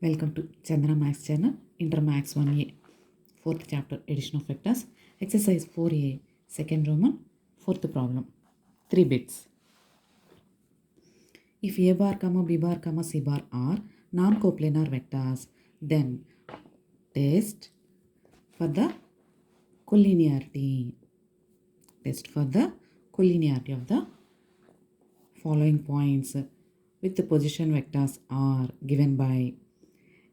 Welcome to Chandra Max channel, Inter Max 1A, 4th chapter, Addition of Vectors, Exercise 4A, second Roman, 4th problem, 3 bits. If A bar, B bar, C bar are non-coplanar vectors, then test for the collinearity. Test for the collinearity of the following points with the position vectors are given by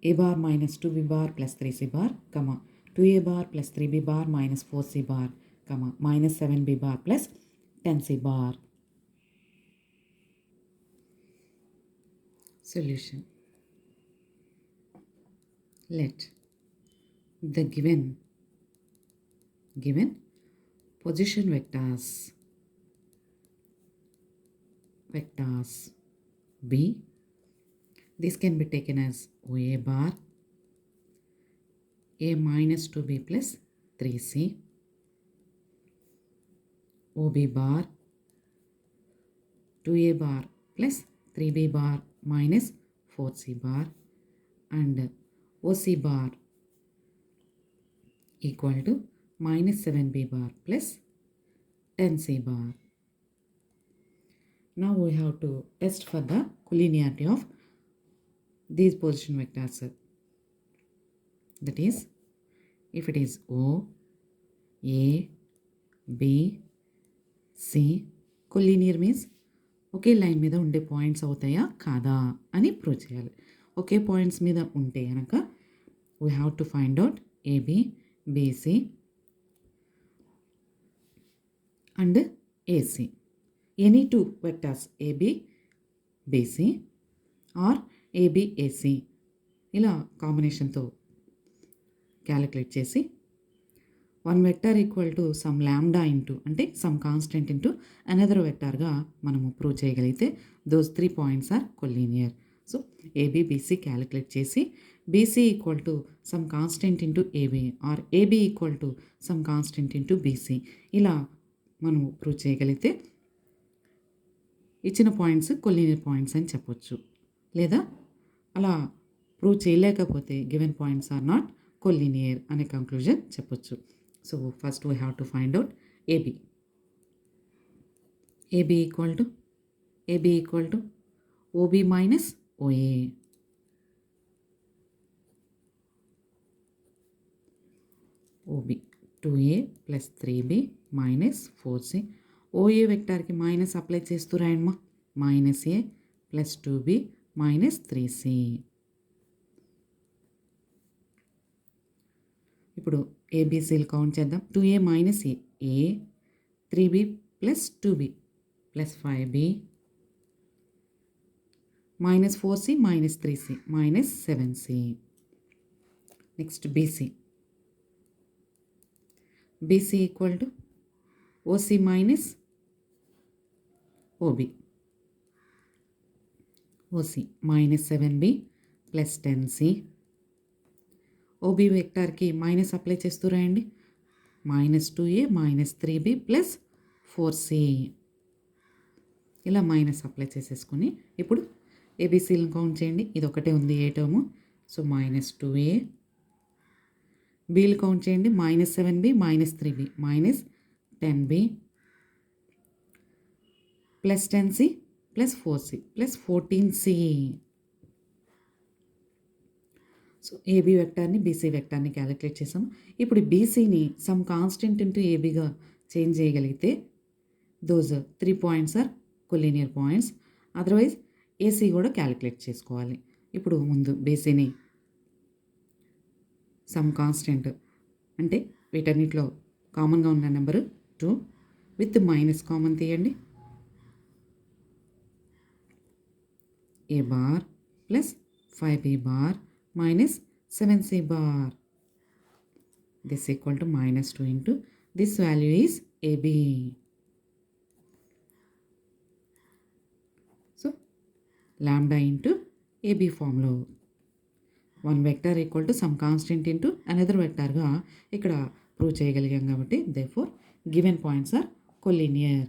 A bar minus 2B bar plus 3C bar, comma, 2A bar plus 3B bar minus 4C bar, comma, minus 7B bar plus 10C bar. Solution. Let the given position vectors B. This can be taken as OA bar, A minus 2B plus 3C, OB bar, 2A bar plus 3B bar minus 4C bar, and OC bar equal to minus 7B bar plus 10C bar. Now we have to test for the collinearity of these position vectors. That is, if it is O, A, B, C, collinear means okay line మీద ఉండే points అవుతాయా కాదా అని prove చేయాలి. ఒకే points మీద ఉంటే కనుక we have to find out AB, BC and AC. Any two vectors AB, BC or AB, AC ఇలా కాంబినేషన్తో క్యాలిక్యులేట్ చేసి one vector equal to some lambda into అంటే సమ్ కాన్స్టెంట్ ఇంటూ అనదర్ వెక్టార్గా మనము ప్రూవ్ చేయగలిగితే those 3 points are collinear. So AB, BC calculate చేసి BC equal to some constant into AB or AB equal to some constant into BC ఇలా మనము prove చేయగలిగితే ఇచ్చిన points collinear points అని చెప్పొచ్చు. లేదా అలా ప్రూవ్ చేయలేకపోతే given points are not collinear అనే కంక్లూజన్ చెప్పొచ్చు. So first we have to find out AB. AB equal to OB minus OA. OB 2A plus 3B minus 4C. OA వెక్టార్కి minus apply చేస్తూ రాయమ్మా. Minus A plus 2B minus 3C. ఇప్పుడు ఏబీసీలు count చేద్దాం. 2A minus A, 3B plus 2B plus 5B minus 4C minus 3C minus 7C. Next BC equal to OC minus OB. OC minus 7B plus 10C. OB వెక్టార్కి minus apply చేస్తూ రాయండి. Minus 2A minus 3B plus 4C ఇలా minus apply చేసేసుకుని ఇప్పుడు ఏబీసీలను count చేయండి. ఇది ఒకటే ఉంది A term. So minus 2A. బీలు కౌంట్ చేయండి. Minus 7B minus 3B minus 10B plus 10C plus 4C plus 14C. So AB వెక్టార్ని బీసీ వెక్టార్ని క్యాలిక్యులేట్ చేసాం. ఇప్పుడు బీసీని సమ్ కాన్స్టెంట్ ఇంటూ ఏబీగా చేంజ్ చేయగలిగితే those 3 points are collinear points. Otherwise AC కూడా క్యాలిక్యులేట్ చేసుకోవాలి. ఇప్పుడు ముందు బీసీని సమ్ కాన్స్టెంట్ అంటే వీటన్నిటిలో కామన్గా ఉన్న నెంబరు 2 విత్ మైనస్ కామన్ తీయండి. A bar plus 5B bar minus 7C bar. This equal to minus 2 into this value is AB. So lambda into AB form లో one vector equal to some constant into another vector గా ఇక్కడ prove చేయగలిగాం కాబట్టి therefore given points are collinear.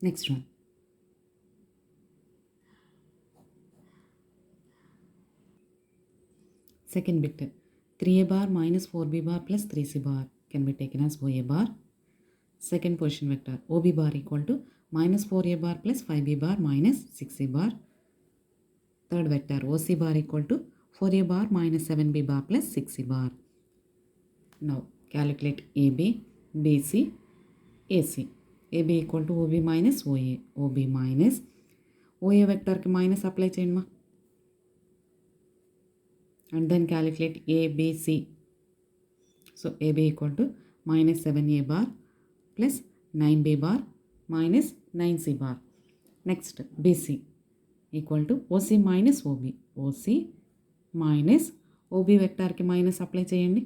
Next one. Second bit, 3a bar minus 4b bar plus 3c bar can be taken as OA bar. Second position vector, OB bar equal to minus 4a bar plus 5b bar minus 6c bar. Third vector, OC bar equal to 4a bar minus 7b bar plus 6c bar. Now calculate AB, BC, AC. AB equal to OB minus OA. OB minus OA vector ki minus apply చేయండి మా. And then calculate ABC. So AB equal to minus 7a bar plus 9b bar minus 9c bar. Next BC equal to OC minus OB. OC minus OB vector ki minus apply చేయండి.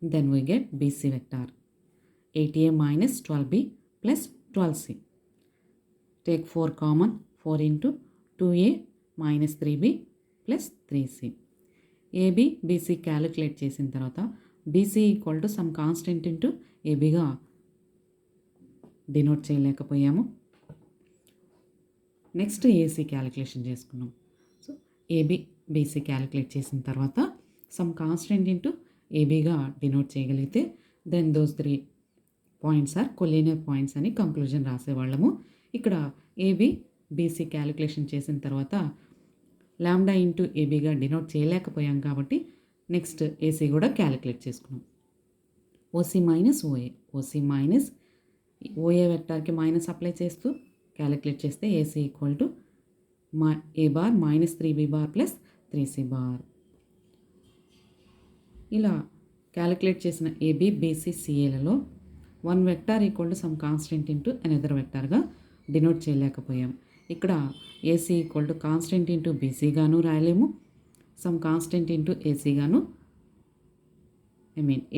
Then we get BC vector. 8a minus 12b plus 12c. Take 4 common. 4 into 2a minus 3b plus 3c. AB, BC calculate చేసిన తర్వాత BC equal to some constant into ఏబీగా denote చేయలేకపోయాము. Next AC calculation చేసుకున్నాం. So AB BC calculate చేసిన తర్వాత some constant into ఏబీగా denote చేయగలిగితే then those 3 points are collinear points అని కంక్లూజన్ రాసేవాళ్ళము. ఇక్కడ ఏబీ బీసీ క్యాలిక్యులేషన్ చేసిన తర్వాత లాంబ్డా ఇంటూ ఏబీగా డినోట్ చేయలేకపోయాం కాబట్టి నెక్స్ట్ ఏసీ కూడా క్యాలిక్యులేట్ చేసుకున్నాం. OC minus OA. OC minus OA వెక్టార్కి మైనస్ అప్లై చేస్తూ క్యాలిక్యులేట్ చేస్తే AC equal to A bar minus 3b bar plus 3c bar. ఇలా క్యాలిక్యులేట్ చేసిన ఏబీ బీసీ సిఏలలో 1 vector equal to some constant into another వెక్టార్గా denote చేయలేకపోయాం. ఇక్కడ AC equal to constant into BC గాను రాయలేము, సమ్ కాన్స్టెంట్ ఇంటూ ఏసీ గాను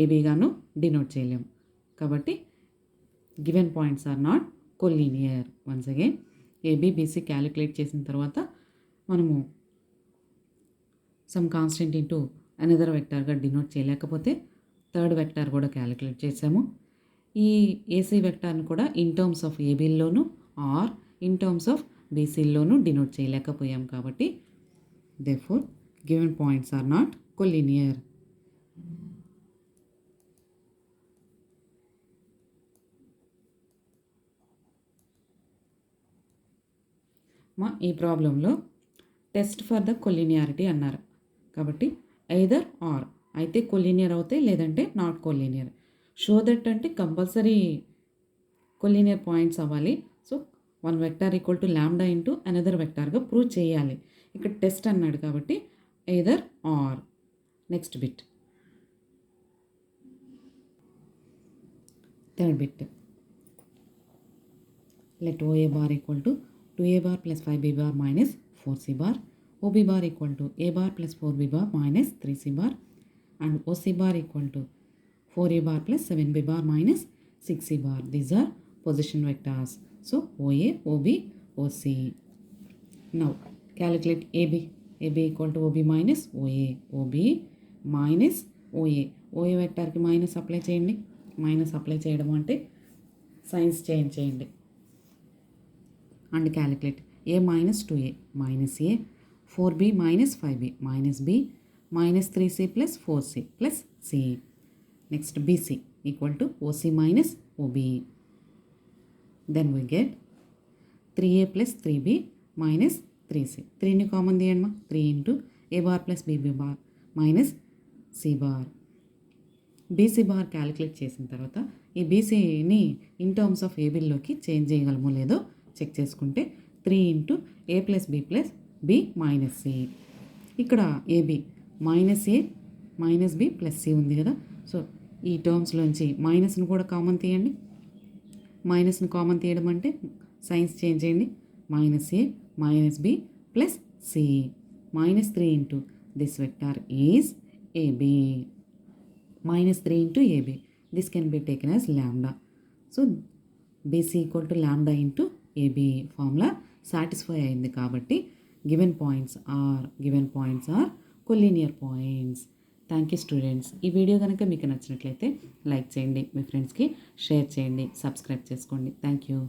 AB గాను డినోట్ చేయలేము. కాబట్టి given points are not collinear. Once again AB BC calculate చేసిన తర్వాత మనము సమ్ కాన్స్టెంట్ ఇంటూ అనదర్ వెక్టార్గా డినోట్ చేయలేకపోతే థర్డ్ వెక్టార్ కూడా క్యాలిక్యులేట్ చేసాము. ఈ ఏసీ వెక్టార్ని కూడా ఇన్ టర్మ్స్ ఆఫ్ ఏబీల్లోను ఆర్ ఇన్ టర్మ్స్ ఆఫ్ బీసీల్లోనూ డినోట్ చేయలేకపోయాం. కాబట్టి therefore given points are not collinear. మా ఈ ప్రాబ్లంలో టెస్ట్ ఫర్ ద కొలీనియారిటీ అన్నారు కాబట్టి ఐదర్ ఆర్ అయితే కొలీనియర్ అవుతాయి, లేదంటే నాట్ కొలీనియర్. షో దట్ అంటే కంపల్సరీ కొలీనియర్ పాయింట్స్ అవ్వాలి. So 1 vector equal to lambda into another వెక్టార్గా ప్రూవ్ చేయాలి. ఇక్కడ టెస్ట్ అన్నాడు కాబట్టి either or. Next bit, third bit, let OA bar equal to 2a bar plus 5b bar minus 4c bar, OB bar equal to a bar plus 4b bar minus 3c bar, and OC bar equal to 4a bar plus 7b bar minus 6c bar. These are position vectors. So OA, OB, OC. Now calculate AB. AB equal to OB minus OA. OB minus OA. OA vector ki minus apply చేయండి. Minus apply చేయడం అంటే signs change చేయండి. And calculate A minus 2a minus A 4b minus 5b minus b minus 3c plus 4c plus c. Next BC equal to OC minus OB. Then we get 3a plus 3b minus 3c. 3ని common తీయండి. 3 into A bar plus B B bar minus C bar. BC bar calculate చేసిన తర్వాత ఈ బీసీని in terms of ఏబీల్లోకి change చేయగలమో లేదో check చేసుకుంటే 3 into A plus B plus B minus C. ఇక్కడ AB minus A minus B plus C ఉంది కదా. సో ఈ టర్మ్స్లోంచి మైనస్ని కూడా కామన్ తీయండి. మైనస్ని కామన్ తీయడం అంటే సైన్స్ చేంజ్ చేయండి. Minus A minus B plus C. Minus 3 into this vector is AB. minus 3 into AB. This can be taken as lambda. So BC equal to lambda into AB formula satisfy అయింది కాబట్టి given points are collinear points. Thank you students. ఈ video కనుక మీకు నచ్చినట్లయితే like చేయండి, మీ ఫ్రెండ్స్కి share చేయండి, subscribe చేసుకోండి. Thank you.